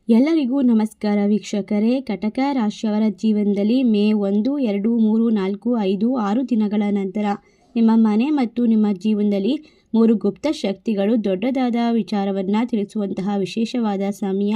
ಎಲ್ಲರಿಗೂ ನಮಸ್ಕಾರ ವೀಕ್ಷಕರೇ. ಕಟಕ ರಾಶಿಯವರ ಜೀವನದಲ್ಲಿ ಮೇ 1, 2, 3, 4, 5, 6 ದಿನಗಳ ನಂತರ ನಿಮ್ಮ ಮನೆ ಮತ್ತು ನಿಮ್ಮ ಜೀವನದಲ್ಲಿ 3 ಗುಪ್ತ ಶಕ್ತಿಗಳು ದೊಡ್ಡದಾದ ವಿಚಾರವನ್ನು ತಿಳಿಸುವಂತಹ ವಿಶೇಷವಾದ ಸಮಯ.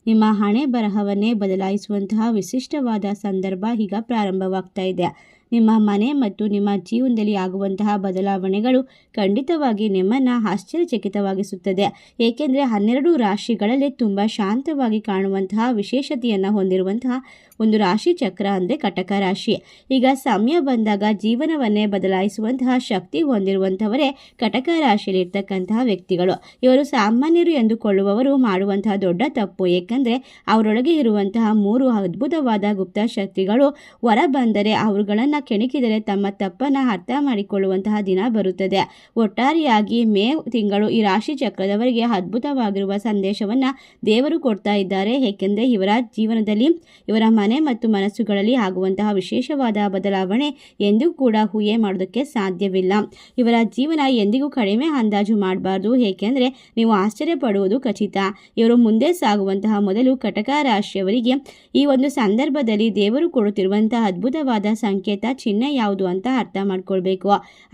ನಿಮ್ಮ ಹಣೆ ಬರಹವನ್ನೇ ಬದಲಾಯಿಸುವಂತಹ ವಿಶಿಷ್ಟವಾದ ಸಂದರ್ಭ ಈಗ ಪ್ರಾರಂಭವಾಗ್ತಾ ಇದೆ. ನಿಮ್ಮ ಮನೆ ಮತ್ತು ನಿಮ್ಮ ಜೀವನದಲ್ಲಿ ಆಗುವಂತಹ ಬದಲಾವಣೆಗಳು ಖಂಡಿತವಾಗಿ ನಿಮ್ಮನ್ನು ಆಶ್ಚರ್ಯಚಕಿತವಾಗಿಸುತ್ತದೆ. ಏಕೆಂದರೆ 12 ರಾಶಿಗಳಲ್ಲಿ ತುಂಬ ಶಾಂತವಾಗಿ ಕಾಣುವಂತಹ ವಿಶೇಷತೆಯನ್ನು ಹೊಂದಿರುವಂತಹ ಒಂದು ರಾಶಿ ಚಕ್ರ ಅಂದರೆ ಕಟಕ ರಾಶಿ. ಈಗ ಸಮಯ ಬಂದಾಗ ಜೀವನವನ್ನೇ ಬದಲಾಯಿಸುವಂತಹ ಶಕ್ತಿ ಹೊಂದಿರುವಂಥವರೇ ಕಟಕ ರಾಶಿಯಲ್ಲಿರ್ತಕ್ಕಂತಹ ವ್ಯಕ್ತಿಗಳು. ಇವರು ಸಾಮಾನ್ಯರು ಎಂದುಕೊಳ್ಳುವವರು ಮಾಡುವಂತಹ ದೊಡ್ಡ ತಪ್ಪು. ಏಕೆಂದರೆ ಅವರೊಳಗೆ ಇರುವಂತಹ 3 ಅದ್ಭುತವಾದ ಗುಪ್ತ ಶಕ್ತಿಗಳು ಹೊರ ಬಂದರೆ ಅವುಗಳನ್ನು ಕೆಣಕಿದರೆ ತಮ್ಮ ತಪ್ಪನ್ನು ಅರ್ಥ ಮಾಡಿಕೊಳ್ಳುವಂತಹ ದಿನ ಬರುತ್ತದೆ. ಒಟ್ಟಾರೆಯಾಗಿ ಮೇ ತಿಂಗಳು ಈ ರಾಶಿ ಚಕ್ರದವರಿಗೆ ಅದ್ಭುತವಾಗಿರುವ ಸಂದೇಶವನ್ನು ದೇವರು ಕೊಡ್ತಾ ಇದ್ದಾರೆ. ಏಕೆಂದರೆ ಇವರ ಜೀವನದಲ್ಲಿ ಇವರ ಮನೆ ಮತ್ತು ಮನಸ್ಸುಗಳಲ್ಲಿ ಆಗುವಂತಹ ವಿಶೇಷವಾದ ಬದಲಾವಣೆ ಎಂದಿಗೂ ಕೂಡ ಊಹೆ ಮಾಡೋದಕ್ಕೆ ಸಾಧ್ಯವಿಲ್ಲ. ಇವರ ಜೀವನ ಎಂದಿಗೂ ಕಡಿಮೆ ಅಂದಾಜು ಮಾಡಬಾರ್ದು. ಏಕೆಂದರೆ ನೀವು ಆಶ್ಚರ್ಯ ಪಡುವುದು ಖಚಿತ. ಇವರು ಮುಂದೆ ಸಾಗುವಂತಹ ಮೊದಲು ಕಟಕ ರಾಶಿಯವರಿಗೆ ಈ ಒಂದು ಸಂದರ್ಭದಲ್ಲಿ ದೇವರು ಕೊಡುತ್ತಿರುವಂತಹ ಅದ್ಭುತವಾದ ಸಂಕೇತ ಚಿಹ್ನೆ ಯಾವುದು ಅಂತ ಅರ್ಥ ಮಾಡ್ಕೊಳ್ಬೇಕು.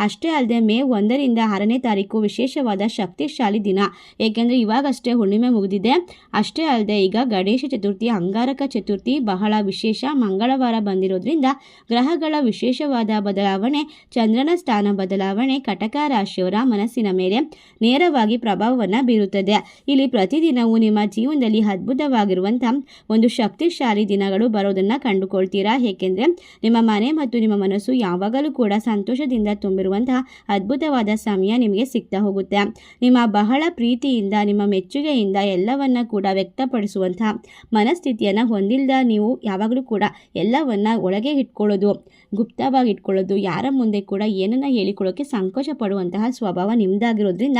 ಅಷ್ಟೇ ಅಲ್ಲದೆ ಮೇ 1ರಿಂದ 6ನೇ ತಾರೀಕು ವಿಶೇಷವಾದ ಶಕ್ತಿಶಾಲಿ ದಿನ. ಏಕೆಂದರೆ ಇವಾಗಷ್ಟೇ ಹುಣ್ಣಿಮೆ ಮುಗಿದಿದೆ. ಅಷ್ಟೇ ಅಲ್ಲದೆ ಈಗ ಗಣೇಶ ಚತುರ್ಥಿ, ಅಂಗಾರಕ ಚತುರ್ಥಿ ಬಹಳ ವಿಶೇಷ. ಮಂಗಳವಾರ ಬಂದಿರೋದ್ರಿಂದ ಗ್ರಹಗಳ ವಿಶೇಷವಾದ ಬದಲಾವಣೆ, ಚಂದ್ರನ ಸ್ಥಾನ ಬದಲಾವಣೆ ಕಟಕ ರಾಶಿಯವರ ಮನಸ್ಸಿನ ಮೇಲೆ ನೇರವಾಗಿ ಪ್ರಭಾವವನ್ನು ಬೀರುತ್ತದೆ. ಇಲ್ಲಿ ಪ್ರತಿದಿನವೂ ನಿಮ್ಮ ಜೀವನದಲ್ಲಿ ಅದ್ಭುತವಾಗಿರುವಂತಹ ಒಂದು ಶಕ್ತಿಶಾಲಿ ದಿನಗಳು ಬರೋದನ್ನು ಕಂಡುಕೊಳ್ತೀರಾ. ಏಕೆಂದರೆ ನಿಮ್ಮ ಮನೆ ಮತ್ತು ನಿಮ್ಮ ಮನಸ್ಸು ಯಾವಾಗಲೂ ಕೂಡ ಸಂತೋಷದಿಂದ ತುಂಬಿರುವಂತಹ ಅದ್ಭುತವಾದ ಸಮಯ ನಿಮಗೆ ಸಿಗ್ತಾ ಹೋಗುತ್ತೆ. ನಿಮ್ಮ ಬಹಳ ಪ್ರೀತಿಯಿಂದ, ನಿಮ್ಮ ಮೆಚ್ಚುಗೆಯಿಂದ ಎಲ್ಲವನ್ನ ಕೂಡ ವ್ಯಕ್ತಪಡಿಸುವಂತಹ ಮನಸ್ಥಿತಿಯನ್ನು ಹೊಂದಿಲ್ಲದ ನೀವು ಯಾವಾಗಲೂ ಕೂಡ ಎಲ್ಲವನ್ನ ಒಳಗೆ ಇಟ್ಕೊಳ್ಳೋದು, ಗುಪ್ತವಾಗಿ ಇಟ್ಕೊಳ್ಳೋದು, ಯಾರ ಮುಂದೆ ಕೂಡ ಏನನ್ನ ಹೇಳಿಕೊಳ್ಳೋಕೆ ಸಂಕೋಚ ಪಡುವಂತಹ ಸ್ವಭಾವ ನಿಮ್ದಾಗಿರೋದ್ರಿಂದ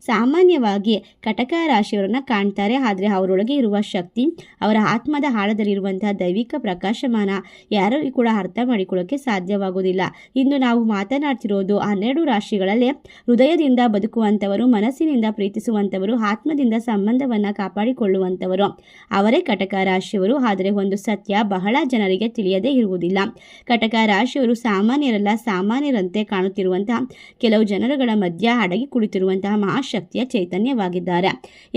ಸಾಮಾನ್ಯವಾಗಿ ಕಟಕ ರಾಶಿಯವರನ್ನ ಕಾಣ್ತಾರೆ. ಆದರೆ ಅವರೊಳಗೆ ಇರುವ ಶಕ್ತಿ, ಅವರ ಆತ್ಮದ ಆಳದಲ್ಲಿರುವಂತಹ ದೈವಿಕ ಪ್ರಕಾಶಮಾನ ಯಾರಿಗೂ ಕೂಡ ಅರ್ಥ ಮಾಡಿಕೊಳ್ಳೋಕೆ ಸಾಧ್ಯವಾಗುವುದಿಲ್ಲ. ಇಂದು ನಾವು ಮಾತನಾಡ್ತಿರೋದು 12 ರಾಶಿಗಳಲ್ಲಿ ಹೃದಯದಿಂದ ಬದುಕುವಂಥವರು, ಮನಸ್ಸಿನಿಂದ ಪ್ರೀತಿಸುವಂಥವರು, ಆತ್ಮದಿಂದ ಸಂಬಂಧವನ್ನು ಕಾಪಾಡಿಕೊಳ್ಳುವಂಥವರು ಅವರೇ ಕಟಕ ರಾಶಿಯವರು. ಆದರೆ ಒಂದು ಸತ್ಯ ಬಹಳ ಜನರಿಗೆ ತಿಳಿಯದೇ ಇರುವುದಿಲ್ಲ. ಕಟಕ ರಾಶಿಯವರು ಸಾಮಾನ್ಯರಲ್ಲ, ಸಾಮಾನ್ಯರಂತೆ ಕಾಣುತ್ತಿರುವಂತಹ ಕೆಲವು ಜನರುಗಳ ಮಧ್ಯ ಅಡಗಿ ಕುಳಿತಿರುವಂತಹ ಮಹಾಶಕ್ತಿಯ ಚೈತನ್ಯವಾಗಿದ್ದಾರೆ.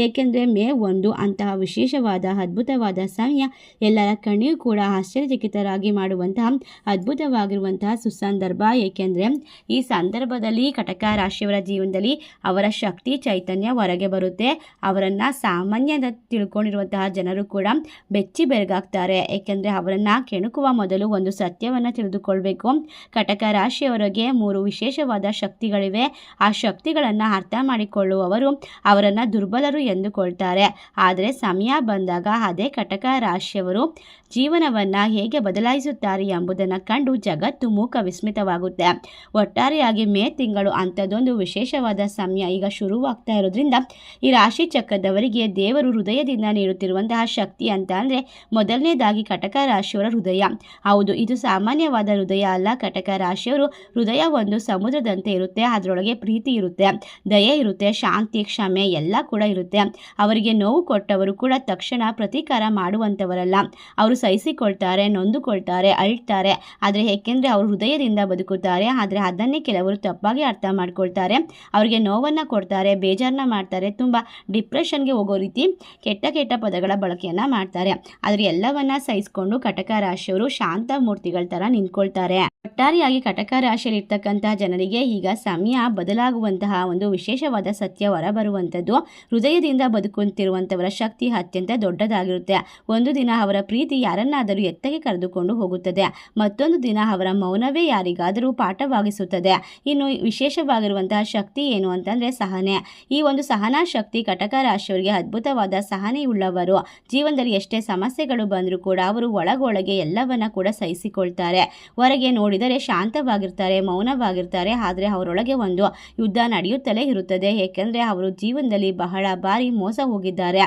ಏಕೆಂದರೆ ಮೇ 1 ಅಂತಹ ವಿಶೇಷವಾದ ಅದ್ಭುತವಾದ ಸಮಯ. ಎಲ್ಲರ ಕಣ್ಣಿಗೂ ಕೂಡ ಆಶ್ಚರ್ಯಚಕಿತರಾಗಿ ಮಾಡುವಂತಹ ಅದ್ಭುತವಾಗಿರುವಂತಹ ಸುಸಂದರ್ಭ. ಏಕೆಂದರೆ ಈ ಸಂದರ್ಭದಲ್ಲಿ ಕಟಕ ರಾಶಿಯವರ ಜೀವನದಲ್ಲಿ ಅವರ ಶಕ್ತಿ ಚೈತನ್ಯ ಹೊರಗೆ ಬರುತ್ತೆ. ಅವರನ್ನು ಸಾಮಾನ್ಯದ ತಿಳ್ಕೊಂಡಿರುವಂತಹ ಜನರು ಕೂಡ ಬೆಚ್ಚಿ ಬೆರಗಾಗ್ತಾರೆ. ಏಕೆಂದರೆ ಅವರನ್ನು ಕೆಣಕುವ ಮೊದಲು ಒಂದು ಸತ್ಯವನ್ನು ತಿಳಿದುಕೊಳ್ಬೇಕು. ಕಟಕ ರಾಶಿಯವರಿಗೆ 3 ವಿಶೇಷವಾದ ಶಕ್ತಿಗಳಿವೆ. ಆ ಶಕ್ತಿಗಳನ್ನು ಅರ್ಥ ಮಾಡಿಕೊಳ್ಳುವವರು ಅವರನ್ನು ದುರ್ಬಲರು ಎಂದುಕೊಳ್ತಾರೆ. ಆದರೆ ಸಮಯ ಬಂದಾಗ ಅದೇ ಕಟಕ ರಾಶಿಯವರು ಜೀವನವನ್ನು ಹೇಗೆ ಬದಲಾಯಿಸುತ್ತಾರೆ ಎಂಬುದನ್ನು ಕಂಡು ಜಗತ್ತು ಮೂಕ ವಿಸ್ಮಿತವಾಗುತ್ತೆ. ಒಟ್ಟಾರೆಯಾಗಿ ಮೇ ತಿಂಗಳು ಅಂಥದ್ದೊಂದು ವಿಶೇಷವಾದ ಸಮಯ ಈಗ ಶುರುವಾಗ್ತಾ ಇರೋದ್ರಿಂದ ಈ ರಾಶಿ ಚಕ್ರದವರಿಗೆ ದೇವರು ಹೃದಯದಿಂದ ನೀಡುತ್ತಿರುವಂತಹ ಶಕ್ತಿ ಅಂತ ಅಂದರೆ ಮೊದಲನೇದಾಗಿ ಕಟಕ ರಾಶಿಯವರ ಹೃದಯ. ಹೌದು, ಇದು ಸಾಮಾನ್ಯವಾದ ಹೃದಯ ಅಲ್ಲ. ಕಟಕ ರಾಶಿಯವರು ಹೃದಯ ಒಂದು ಸಮುದ್ರದಂತೆ ಇರುತ್ತೆ. ಅದರೊಳಗೆ ಪ್ರೀತಿ ಇರುತ್ತೆ, ದಯೆ ಇರುತ್ತೆ, ಶಾಂತಿ, ಕ್ಷಮೆ ಎಲ್ಲ ಕೂಡ ಇರುತ್ತೆ. ಅವರಿಗೆ ನೋವು ಕೊಟ್ಟವರು ಕೂಡ ತಕ್ಷಣ ಪ್ರತೀಕಾರ ಮಾಡುವಂಥವರಲ್ಲ. ಅವರು ಸಹಿಸಿಕೊಳ್ತಾರೆ, ನೊಂದುಕೊಳ್ತಾರೆ, ಅಳ್ತಾರೆ. ಆದರೆ ಏಕೆಂದರೆ ಅವರು ಹೃದಯದಿಂದ ಬದುಕುತ್ತಾರೆ. ಆದರೆ ಅದನ್ನೇ ಕೆಲವರು ತಪ್ಪಾಗಿ ಅರ್ಥ ಮಾಡ್ಕೊಳ್ತಾರೆ. ಅವರಿಗೆ ನೋವನ್ನು ಕೊಡ್ತಾರೆ, ಬೇಜಾರನ್ನ ಮಾಡ್ತಾರೆ, ತುಂಬ ಡಿಪ್ರೆಷನ್ಗೆ ಹೋಗೋ ರೀತಿ ಕೆಟ್ಟ ಕೆಟ್ಟ ಪದಗಳ ಬಳಕೆಯನ್ನು ಮಾಡ್ತಾರೆ. ಆದರೆ ಎಲ್ಲವನ್ನ ಸಹಿಸಿಕೊಂಡು ಕಟಕ ರಾಶಿಯವರು ಶಾಂತ ಮೂರ್ತಿಗಳ ಥರ ನಿಂತ್ಕೊಳ್ತಾರೆ. ಒಟ್ಟಾರೆಯಾಗಿ ಕಟಕ ರಾಶಿಯಲ್ಲಿ ಇರ್ತಕ್ಕಂತಹ ಜನರಿಗೆ ಈಗ ಸಮಯ ಬದಲಾಗುವಂತಹ ಒಂದು ವಿಶೇಷವಾದ ಸತ್ಯ ಹೊರಬರುವಂಥದ್ದು. ಹೃದಯದಿಂದ ಬದುಕುತ್ತಿರುವಂಥವರ ಶಕ್ತಿ ಅತ್ಯಂತ ದೊಡ್ಡದಾಗಿರುತ್ತೆ. ಒಂದು ದಿನ ಅವರ ಪ್ರೀತಿ ಯಾರನ್ನಾದರೂ ಎತ್ತಗೆ ಕರೆದುಕೊಂಡು ಹೋಗುತ್ತದೆ. ಮತ್ತೊಂದು ದಿನ ಅವರ ಮೌನವೇ ಯಾರಿಗಾದರೂ ಪಾಠವಾಗಿಸುತ್ತದೆ. ಇನ್ನು ವಿಶೇಷವಾಗಿರುವಂತಹ ಶಕ್ತಿ ಏನು ಅಂತಂದರೆ ಸಹನೆ. ಈ ಒಂದು ಸಹನಾ ಶಕ್ತಿ ಕಟಕ ರಾಶಿಯವರಿಗೆ ಅದ್ಭುತವಾದ ಸಹನೆಯುಳ್ಳವರು. ಜೀವನದಲ್ಲಿ ಎಷ್ಟೇ ಸಮಸ್ಯೆಗಳು ಬಂದರೂ ಕೂಡ ಅವರು ಒಳಗೊಳಗೆ ಎಲ್ಲವನ್ನ ಕೂಡ ಸಹಿಸಿಕೊಳ್ತಾರೆ. ಹೊರಗೆ ನೋಡಿ ನೋಡಿದರೆ ಶಾಂತವಾಗಿರ್ತಾರೆ, ಮೌನವಾಗಿರ್ತಾರೆ. ಆದರೆ ಅವರೊಳಗೆ ಒಂದು ಯುದ್ಧ ನಡೆಯುತ್ತಲೇ ಇರುತ್ತದೆ. ಏಕೆಂದರೆ ಅವರು ಜೀವನದಲ್ಲಿ ಬಹಳ ಬಾರಿ ಮೋಸ ಹೋಗಿದ್ದಾರೆ,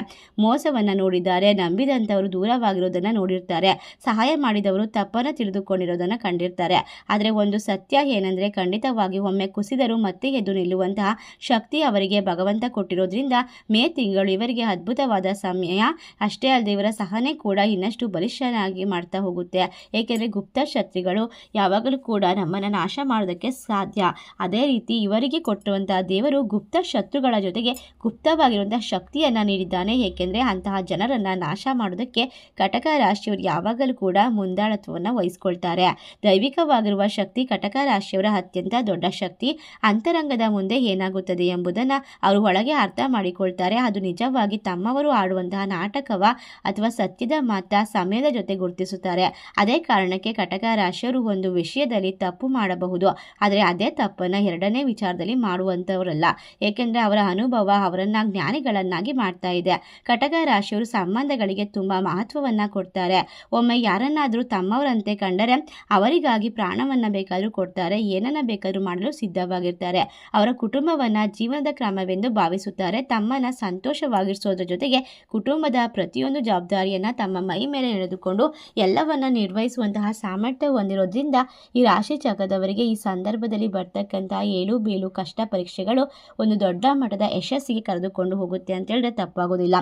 ಮೋಸವನ್ನು ನೋಡಿದ್ದಾರೆ, ನಂಬಿದಂಥವರು ದೂರವಾಗಿರೋದನ್ನು ನೋಡಿರ್ತಾರೆ, ಸಹಾಯ ಮಾಡಿದವರು ತಪ್ಪನ್ನು ತಿಳಿದುಕೊಂಡಿರೋದನ್ನು ಕಂಡಿರ್ತಾರೆ. ಆದರೆ ಒಂದು ಸತ್ಯ ಏನಂದರೆ ಖಂಡಿತವಾಗಿ ಒಮ್ಮೆ ಕುಸಿದರೂ ಮತ್ತೆ ಎದ್ದು ನಿಲ್ಲುವಂತಹ ಶಕ್ತಿ ಅವರಿಗೆ ಭಗವಂತ ಕೊಟ್ಟಿರೋದ್ರಿಂದ ಮೇ ತಿಂಗಳು ಇವರಿಗೆ ಅದ್ಭುತವಾದ ಸಮಯ. ಅಷ್ಟೇ ಅಲ್ಲದೆ ಇವರ ಸಹನೆ ಕೂಡ ಇನ್ನಷ್ಟು ಬಲಿಷ್ಠನಾಗಿ ಮಾಡ್ತಾ ಹೋಗುತ್ತೆ. ಏಕೆಂದರೆ ಗುಪ್ತ ಶತ್ರುಗಳು ಯಾವಾಗಲೂ ಕೂಡ ನಮ್ಮನ್ನು ನಾಶ ಮಾಡೋದಕ್ಕೆ ಸಾಧ್ಯ. ಅದೇ ರೀತಿ ಇವರಿಗೆ ಕೊಟ್ಟಿರುವಂತಹ ದೇವರು ಗುಪ್ತ ಶತ್ರುಗಳ ಜೊತೆಗೆ ಗುಪ್ತವಾಗಿರುವಂತಹ ಶಕ್ತಿಯನ್ನು ನೀಡಿದ್ದಾನೆ. ಏಕೆಂದರೆ ಅಂತಹ ಜನರನ್ನು ನಾಶ ಮಾಡೋದಕ್ಕೆ ಕಟಕ ರಾಶಿಯವರು ಯಾವಾಗಲೂ ಕೂಡ ಮುಂದಾಳತ್ವವನ್ನು ವಹಿಸ್ಕೊಳ್ತಾರೆ. ದೈವಿಕವಾಗಿರುವ ಶಕ್ತಿ ಕಟಕ ರಾಶಿಯವರ ಅತ್ಯಂತ ದೊಡ್ಡ ಶಕ್ತಿ. ಅಂತರಂಗದ ಮುಂದೆ ಏನಾಗುತ್ತದೆ ಎಂಬುದನ್ನು ಅವರು ಒಳಗೆ ಅರ್ಥ ಮಾಡಿಕೊಳ್ತಾರೆ. ಅದು ನಿಜವಾಗಿ ತಮ್ಮವರು ಆಡುವಂತಹ ನಾಟಕವ ಅಥವಾ ಸತ್ಯದ ಮಾತ ಸಮಯದ ಜೊತೆ ಗುರುತಿಸುತ್ತಾರೆ. ಅದೇ ಕಾರಣಕ್ಕೆ ಕಟಕ ರಾಶಿಯವರು ಒಂದು ವಿಷಯದಲ್ಲಿ ತಪ್ಪು ಮಾಡಬಹುದು, ಆದರೆ ಅದೇ ತಪ್ಪನ್ನು ಎರಡನೇ ವಿಚಾರದಲ್ಲಿ ಮಾಡುವಂಥವರಲ್ಲ. ಏಕೆಂದರೆ ಅವರ ಅನುಭವ ಅವರನ್ನು ಜ್ಞಾನಿಗಳನ್ನಾಗಿ ಮಾಡ್ತಾ ಇದೆ. ಕಟಕ ರಾಶಿಯವರು ಸಂಬಂಧಗಳಿಗೆ ತುಂಬ ಮಹತ್ವವನ್ನು ಕೊಡ್ತಾರೆ. ಒಮ್ಮೆ ಯಾರನ್ನಾದರೂ ತಮ್ಮವರಂತೆ ಕಂಡರೆ ಅವರಿಗಾಗಿ ಪ್ರಾಣವನ್ನು ಬೇಕಾದರೂ ಕೊಡ್ತಾರೆ, ಏನನ್ನ ಬೇಕಾದರೂ ಮಾಡಲು ಸಿದ್ಧವಾಗಿರ್ತಾರೆ. ಅವರ ಕುಟುಂಬವನ್ನು ಜೀವನದ ಕ್ರಮವೆಂದು ಭಾವಿಸುತ್ತಾರೆ. ತಮ್ಮನ್ನು ಸಂತೋಷವಾಗಿರಿಸೋದ್ರ ಜೊತೆಗೆ ಕುಟುಂಬದ ಪ್ರತಿಯೊಂದು ಜವಾಬ್ದಾರಿಯನ್ನು ತಮ್ಮ ಮೈ ಮೇಲೆ ಎಳೆದುಕೊಂಡು ಎಲ್ಲವನ್ನ ನಿರ್ವಹಿಸುವಂತಹ ಸಾಮರ್ಥ್ಯ ಹೊಂದಿರೋದ್ರಿಂದ ಈ ರಾಶಿ ಚಕ್ರದವರಿಗೆ ಈ ಸಂದರ್ಭದಲ್ಲಿ ಬರ್ತಕ್ಕಂತಹ ಏಳು ಬೀಳು ಕಷ್ಟ ಪರೀಕ್ಷೆಗಳು ಒಂದು ದೊಡ್ಡ ಮಟ್ಟದ ಯಶಸ್ಸಿಗೆ ಕರೆದುಕೊಂಡು ಹೋಗುತ್ತೆ ಅಂತ ಹೇಳಿದ್ರೆ ತಪ್ಪಾಗೋದಿಲ್ಲ.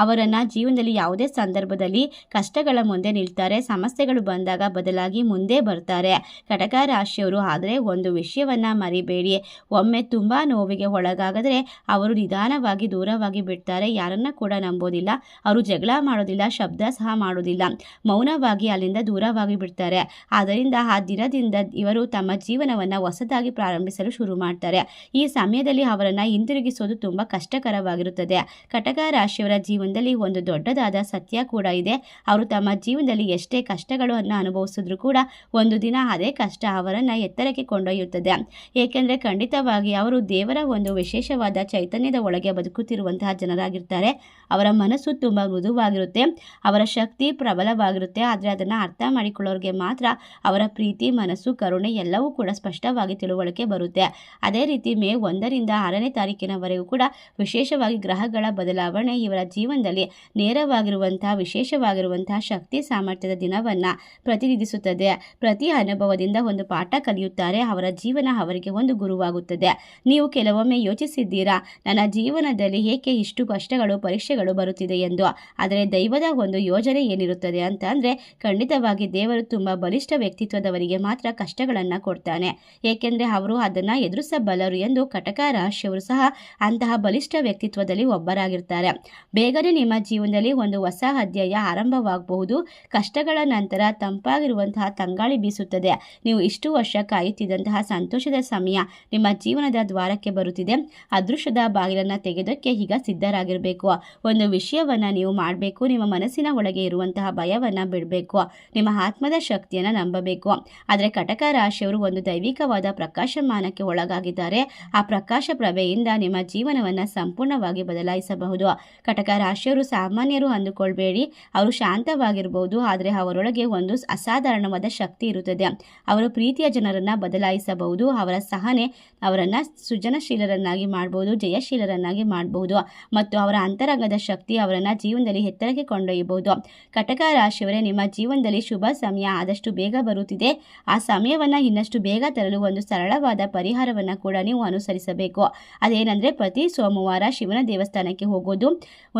ಅವರನ್ನು ಜೀವನದಲ್ಲಿ ಯಾವುದೇ ಸಂದರ್ಭದಲ್ಲಿ ಕಷ್ಟಗಳ ಮುಂದೆ ನಿಲ್ತಾರೆ, ಸಮಸ್ಯೆಗಳು ಬಂದಾಗ ಬದಲಾಗಿ ಮುಂದೆ ಬರ್ತಾರೆ ಕಟಕ ರಾಶಿಯವರು. ಆದರೆ ಒಂದು ವಿಷಯವನ್ನು ಮರಿಬೇಡಿ, ಒಮ್ಮೆ ತುಂಬ ನೋವಿಗೆ ಒಳಗಾದರೆ ಅವರು ನಿಧಾನವಾಗಿ ದೂರವಾಗಿ ಬಿಡ್ತಾರೆ. ಯಾರನ್ನ ಕೂಡ ನಂಬೋದಿಲ್ಲ, ಅವರು ಜಗಳ ಮಾಡೋದಿಲ್ಲ, ಶಬ್ದ ಸಹ ಮಾಡೋದಿಲ್ಲ, ಮೌನವಾಗಿ ಅಲ್ಲಿಂದ ದೂರವಾಗಿ ಬಿಡ್ತಾರೆ. ಆದ್ದರಿಂದ ಆ ದಿನದಿಂದ ಇವರು ತಮ್ಮ ಜೀವನವನ್ನು ಹೊಸದಾಗಿ ಪ್ರಾರಂಭಿಸಲು ಶುರು ಮಾಡ್ತಾರೆ. ಈ ಸಮಯದಲ್ಲಿ ಅವರನ್ನು ಹಿಂತಿರುಗಿಸೋದು ತುಂಬ ಕಷ್ಟಕರವಾಗಿರುತ್ತದೆ. ಕಟಕ ರಾಶಿಯವರ ಜೀವನದಲ್ಲಿ ಒಂದು ದೊಡ್ಡದಾದ ಸತ್ಯ ಕೂಡ ಇದೆ. ಅವರು ತಮ್ಮ ಜೀವನದಲ್ಲಿ ಎಷ್ಟೇ ಕಷ್ಟಗಳನ್ನು ಅನುಭವಿಸಿದ್ರು ಕೂಡ ಒಂದು ದಿನ ಅದೇ ಕಷ್ಟ ಅವರನ್ನು ಎತ್ತರಕ್ಕೆ ಕೊಂಡೊಯ್ಯುತ್ತದೆ. ಏಕೆಂದರೆ ಖಂಡಿತವಾಗಿ ಅವರು ದೇವರ ಒಂದು ವಿಶೇಷವಾದ ಚೈತನ್ಯದ ಒಳಗೆ ಬದುಕುತ್ತಿರುವಂತಹ ಜನರಾಗಿರ್ತಾರೆ. ಅವರ ಮನಸ್ಸು ತುಂಬ ಮೃದುವಾಗಿರುತ್ತೆ, ಅವರ ಶಕ್ತಿ ಪ್ರಬಲವಾಗಿರುತ್ತೆ. ಆದರೆ ಅದನ್ನು ಅರ್ಥ ಮಾಡಿಕೊಳ್ಳೋರಿಗೆ ಮಾತ್ರ ಅವರ ಪ್ರೀತಿ, ಮನಸ್ಸು, ಕರುಣೆ ಎಲ್ಲವೂ ಕೂಡ ಸ್ಪಷ್ಟವಾಗಿ ತಿಳುವಳಿಕೆ ಬರುತ್ತೆ. ಅದೇ ರೀತಿ ಮೇ 1ರಿಂದ 6ನೇ ತಾರೀಕಿನವರೆಗೂ ಕೂಡ ವಿಶೇಷವಾಗಿ ಗ್ರಹಗಳ ಬದಲಾವಣೆ ಇವರ ಜೀವನದಲ್ಲಿ ನೇರವಾಗಿರುವಂತಹ ವಿಶೇಷವಾಗಿರುವಂತಹ ಶಕ್ತಿ ಸಾಮರ್ಥ್ಯದ ದಿನವನ್ನು ಪ್ರತಿನಿಧಿಸುತ್ತದೆ. ಪ್ರತಿ ಅನುಭವದಿಂದ ಒಂದು ಪಾಠ ಕಲಿಯುತ್ತಾರೆ. ಅವರ ಜೀವನ ಅವರಿಗೆ ಒಂದು ಗುರುವಾಗುತ್ತದೆ. ನೀವು ಕೆಲವೊಮ್ಮೆ ಯೋಚಿಸಿದ್ದೀರಾ, ನನ್ನ ಜೀವನದಲ್ಲಿ ಏಕೆ ಇಷ್ಟು ಕಷ್ಟಗಳು, ಪರೀಕ್ಷೆಗಳು ಬರುತ್ತಿದೆ ಎಂದು. ಆದರೆ ದೈವದ ಒಂದು ಯೋಜನೆ ಏನಿರುತ್ತದೆ ಅಂತ ಅಂದರೆ ಖಂಡಿತವಾಗಿ ದೇವರು ತುಂಬ ಬಲಿಷ್ಠ ವ್ಯಕ್ತಿತ್ವದವರಿಗೆ ಮಾತ್ರ ಕಷ್ಟಗಳನ್ನು ಕೊಡ್ತಾನೆ. ಏಕೆಂದರೆ ಅವರು ಅದನ್ನು ಎದುರಿಸಬಲ್ಲರು ಎಂದು ಕಟಕ ರಾಶಿಯವರು ಸಹ ಅಂತಹ ಬಲಿಷ್ಠ ವ್ಯಕ್ತಿತ್ವದಲ್ಲಿ ಒಬ್ಬರಾಗಿರ್ತಾರೆ. ಬೇಗನೆ ನಿಮ್ಮ ಜೀವನದಲ್ಲಿ ಒಂದು ಹೊಸ ಅಧ್ಯಾಯ ಆರಂಭವಾಗಬಹುದು. ಕಷ್ಟಗಳ ನಂತರ ತಂಪಾಗಿರುವಂತಹ ತಂಗಾಳಿ ಬೀಸುತ್ತದೆ. ನೀವು ಇಷ್ಟು ವರ್ಷ ಕಾಯುತ್ತಿದ್ದಂತಹ ಸಂತೋಷದ ಸಮಯ ನಿಮ್ಮ ಜೀವನದ ದ್ವಾರಕ್ಕೆ ಬರುತ್ತಿದೆ. ಅದೃಷ್ಟದ ಬಾಗಿಲನ್ನು ತೆಗೆದಕ್ಕೆ ಈಗ ಸಿದ್ಧರಾಗಿರಬೇಕು. ಒಂದು ವಿಷಯವನ್ನು ನೀವು ಮಾಡಬೇಕು, ನಿಮ್ಮ ಮನಸ್ಸಿನ ಒಳಗೆ ಇರುವಂತಹ ಭಯವನ್ನು ಬಿಡಬೇಕು, ನಿಮ್ಮ ಆತ್ಮದ ಶಕ್ತಿಯನ್ನು ನಂಬಬೇಕು. ಆದರೆ ಕಟಕ ರಾಶಿಯವರು ಒಂದು ದೈವಿಕವಾದ ಪ್ರಕಾಶಮಾನಕ್ಕೆ ಒಳಗಾಗಿದ್ದಾರೆ. ಆ ಪ್ರಕಾಶ ಪ್ರಭೆಯಿಂದ ನಿಮ್ಮ ಜೀವನವನ್ನು ಸಂಪೂರ್ಣವಾಗಿ ಬದಲಾಯಿಸಬಹುದು. ಕಟಕ ರಾಶಿಯವರು ಸಾಮಾನ್ಯರು ಅಂದುಕೊಳ್ಬೇಡಿ, ಅವರು ಶಾಂತವಾಗಿರಬಹುದು, ಆದರೆ ಅವರೊಳಗೆ ಒಂದು ಅಸಾಧಾರಣವಾದ ಶಕ್ತಿ ಇರುತ್ತದೆ. ಅವರು ಪ್ರೀತಿಯ ಜನರನ್ನು ಬದಲಾಯಿಸಬಹುದು. ಅವರ ಸಹನೆ ಅವರನ್ನು ಸೃಜನಶೀಲರನ್ನಾಗಿ ಮಾಡಬಹುದು, ಜಯಶೀಲರನ್ನಾಗಿ ಮಾಡಬಹುದು ಮತ್ತು ಅವರ ಅಂತರಂಗದ ಶಕ್ತಿ ಅವರನ್ನು ಜೀವನದಲ್ಲಿ ಎತ್ತರಕ್ಕೆ ಕೊಂಡೊಯ್ಯಬಹುದು. ಕಟಕ ರಾಶಿಯವರೇ, ನಿಮ್ಮ ಜೀವನದಲ್ಲಿ ಶುಭ ಸಮಯ ಆದಷ್ಟು ಬೇಗ ಬರುತ್ತಿದೆ. ಆ ಸಮಯವನ್ನು ಇನ್ನಷ್ಟು ಬೇಗ ತರಲು ಒಂದು ಸರಳವಾದ ಪರಿಹಾರವನ್ನು ಕೂಡ ನೀವು ಅನುಸರಿಸಬೇಕು. ಅದೇನೆಂದರೆ ಪ್ರತಿ ಸೋಮವಾರ ಶಿವನ ದೇವಸ್ಥಾನಕ್ಕೆ ಹೋಗೋದು,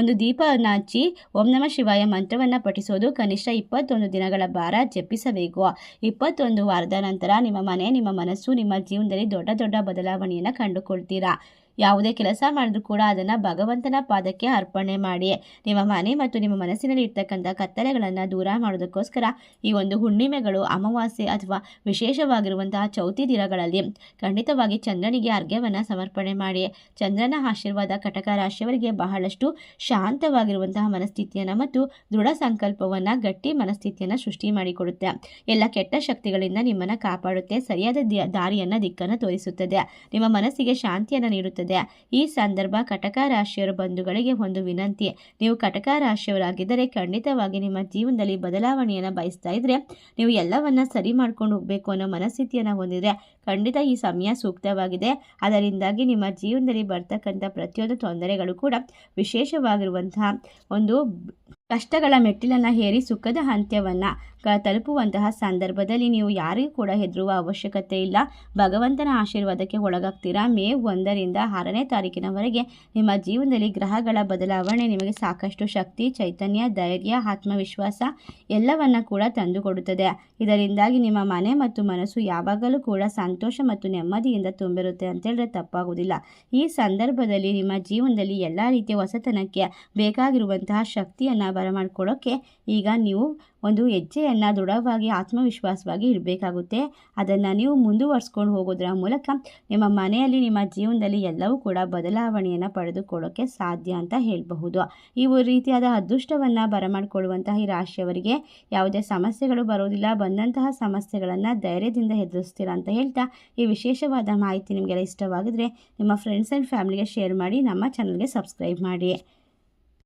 ಒಂದು ದೀಪವನ್ನು ಹಚ್ಚಿ ಓಂ ನಮಃ ಶಿವಾಯ ಮಂತ್ರವನ್ನು ಪಠಿಸೋದು, ಕನಿಷ್ಠ 21 ದಿನಗಳ ಭಾರ ಜಪಿಸಬೇಕು. 21 ವಾರದ ನಂತರ ನಿಮ್ಮ ಮನೆ, ನಿಮ್ಮ ಮನಸ್ಸು, ನಿಮ್ಮ ಜೀವನದಲ್ಲಿ ದೊಡ್ಡ ದೊಡ್ಡ ಬದಲಾವಣೆಯನ್ನು ಕಂಡುಕೊಳ್ತೀರಾ. ಯಾವುದೇ ಕೆಲಸ ಮಾಡಿದ್ರೂ ಕೂಡ ಅದನ್ನು ಭಗವಂತನ ಪಾದಕ್ಕೆ ಅರ್ಪಣೆ ಮಾಡಿ. ನಿಮ್ಮ ಮನೆ ಮತ್ತು ನಿಮ್ಮ ಮನಸ್ಸಿನಲ್ಲಿ ಇರ್ತಕ್ಕಂಥ ಕತ್ತಲೆಗಳನ್ನು ದೂರ ಮಾಡೋದಕ್ಕೋಸ್ಕರ ಈ ಒಂದು ಹುಣ್ಣಿಮೆಗಳು, ಅಮಾವಾಸ್ಯೆ ಅಥವಾ ವಿಶೇಷವಾಗಿರುವಂತಹ ಚೌತಿ ದಿನಗಳಲ್ಲಿ ಖಂಡಿತವಾಗಿ ಚಂದ್ರನಿಗೆ ಅರ್ಘ್ಯವನ್ನು ಸಮರ್ಪಣೆ ಮಾಡಿ. ಚಂದ್ರನ ಆಶೀರ್ವಾದ ಕಟಕ ರಾಶಿಯವರಿಗೆ ಬಹಳಷ್ಟು ಶಾಂತವಾಗಿರುವಂತಹ ಮನಸ್ಥಿತಿಯನ್ನು ಮತ್ತು ದೃಢ ಸಂಕಲ್ಪವನ್ನು, ಗಟ್ಟಿ ಮನಸ್ಥಿತಿಯನ್ನು ಸೃಷ್ಟಿ ಮಾಡಿಕೊಡುತ್ತೆ. ಎಲ್ಲ ಕೆಟ್ಟ ಶಕ್ತಿಗಳಿಂದ ನಿಮ್ಮನ್ನು ಕಾಪಾಡುತ್ತೆ, ಸರಿಯಾದ ದಾರಿಯನ್ನು, ದಿಕ್ಕನ್ನು ತೋರಿಸುತ್ತದೆ, ನಿಮ್ಮ ಮನಸ್ಸಿಗೆ ಶಾಂತಿಯನ್ನು ನೀಡುತ್ತದೆ. ತಂದುಕೊಡುತ್ತದೆ. ಈ ಸಂದರ್ಭ ಕಟಕ ರಾಶಿಯವರ ಬಂಧುಗಳಿಗೆ ಒಂದು ವಿನಂತಿ. ನೀವು ಕಟಕ ರಾಶಿಯವರಾಗಿದ್ದರೆ ಖಂಡಿತವಾಗಿ ನಿಮ್ಮ ಜೀವನದಲ್ಲಿ ಬದಲಾವಣೆಯನ್ನು ಬಯಸ್ತಾ ಇದ್ರೆ, ನೀವು ಎಲ್ಲವನ್ನ ಸರಿ ಮಾಡ್ಕೊಂಡು ಹೋಗಬೇಕು ಅನ್ನೋ ಮನಸ್ಥಿತಿಯನ್ನು ಹೊಂದಿದ್ರೆ ಖಂಡಿತ ಈ ಸಮಯ ಸೂಕ್ತವಾಗಿದೆ. ಅದರಿಂದಾಗಿ ನಿಮ್ಮ ಜೀವನದಲ್ಲಿ ಬರ್ತಕ್ಕಂಥ ಪ್ರತಿಯೊಂದು ತೊಂದರೆಗಳು ಕೂಡ ವಿಶೇಷವಾಗಿರುವಂತಹ ಒಂದು ಕಷ್ಟಗಳ ಮೆಟ್ಟಿಲನ್ನು ಹೇರಿ ಸುಖದ ಅಂತ್ಯವನ್ನು ತಲುಪುವಂತಹ ಸಂದರ್ಭದಲ್ಲಿ ನೀವು ಯಾರಿಗೂ ಕೂಡ ಹೆದರುವ ಅವಶ್ಯಕತೆ ಇಲ್ಲ. ಭಗವಂತನ ಆಶೀರ್ವಾದಕ್ಕೆ ಒಳಗಾಗ್ತೀರಾ. ಮೇ 1ರಿಂದ 6ನೇ ತಾರೀಕಿನವರೆಗೆ ನಿಮ್ಮ ಜೀವನದಲ್ಲಿ ಗ್ರಹಗಳ ಬದಲಾವಣೆ ನಿಮಗೆ ಸಾಕಷ್ಟು ಶಕ್ತಿ, ಚೈತನ್ಯ, ಧೈರ್ಯ, ಆತ್ಮವಿಶ್ವಾಸ ಎಲ್ಲವನ್ನ ಕೂಡ ತಂದುಕೊಡುತ್ತದೆ. ಇದರಿಂದಾಗಿ ನಿಮ್ಮ ಮನೆ ಮತ್ತು ಮನಸ್ಸು ಯಾವಾಗಲೂ ಕೂಡ ಸಂತೋಷ ಮತ್ತು ನೆಮ್ಮದಿಯಿಂದ ತುಂಬಿರುತ್ತೆ ಅಂತೇಳಿದ್ರೆ ತಪ್ಪಾಗುವುದಿಲ್ಲ. ಈ ಸಂದರ್ಭದಲ್ಲಿ ನಿಮ್ಮ ಜೀವನದಲ್ಲಿ ಎಲ್ಲ ರೀತಿಯ ಹೊಸತನಕ್ಕೆ ಬೇಕಾಗಿರುವಂತಹ ಶಕ್ತಿಯನ್ನು ಬರಮಾಡ್ಕೊಳ್ಳೋಕ್ಕೆ ಈಗ ನೀವು ಒಂದು ಹೆಜ್ಜೆಯನ್ನು ದೃಢವಾಗಿ ಆತ್ಮವಿಶ್ವಾಸವಾಗಿ ಇಡಬೇಕಾಗುತ್ತೆ. ಅದನ್ನು ನೀವು ಮುಂದುವರಿಸ್ಕೊಂಡು ಹೋಗೋದ್ರ ಮೂಲಕ ನಿಮ್ಮ ಮನೆಯಲ್ಲಿ ನಿಮ್ಮ ಜೀವನದಲ್ಲಿ ಎಲ್ಲವೂ ಕೂಡ ಬದಲಾವಣೆಯನ್ನು ಪಡೆದುಕೊಳ್ಳೋಕ್ಕೆ ಸಾಧ್ಯ ಅಂತ ಹೇಳಬಹುದು. ಈ ರೀತಿಯಾದ ಅದೃಷ್ಟವನ್ನು ಬರಮಾಡಿಕೊಳ್ಳುವಂತಹ ಈ ರಾಶಿಯವರಿಗೆ ಯಾವುದೇ ಸಮಸ್ಯೆಗಳು ಬರೋದಿಲ್ಲ. ಬಂದಂತಹ ಸಮಸ್ಯೆಗಳನ್ನು ಧೈರ್ಯದಿಂದ ಎದುರಿಸ್ತೀರಾ ಅಂತ ಹೇಳ್ತಾ, ಈ ವಿಶೇಷವಾದ ಮಾಹಿತಿ ನಿಮಗೆಲ್ಲ ಇಷ್ಟವಾಗಿದ್ರೆ ನಿಮ್ಮ ಫ್ರೆಂಡ್ಸ್ ಆ್ಯಂಡ್ ಫ್ಯಾಮಿಲಿಗೆ ಶೇರ್ ಮಾಡಿ, ನಮ್ಮ ಚಾನಲ್ಗೆ ಸಬ್ಸ್ಕ್ರೈಬ್ ಮಾಡಿ.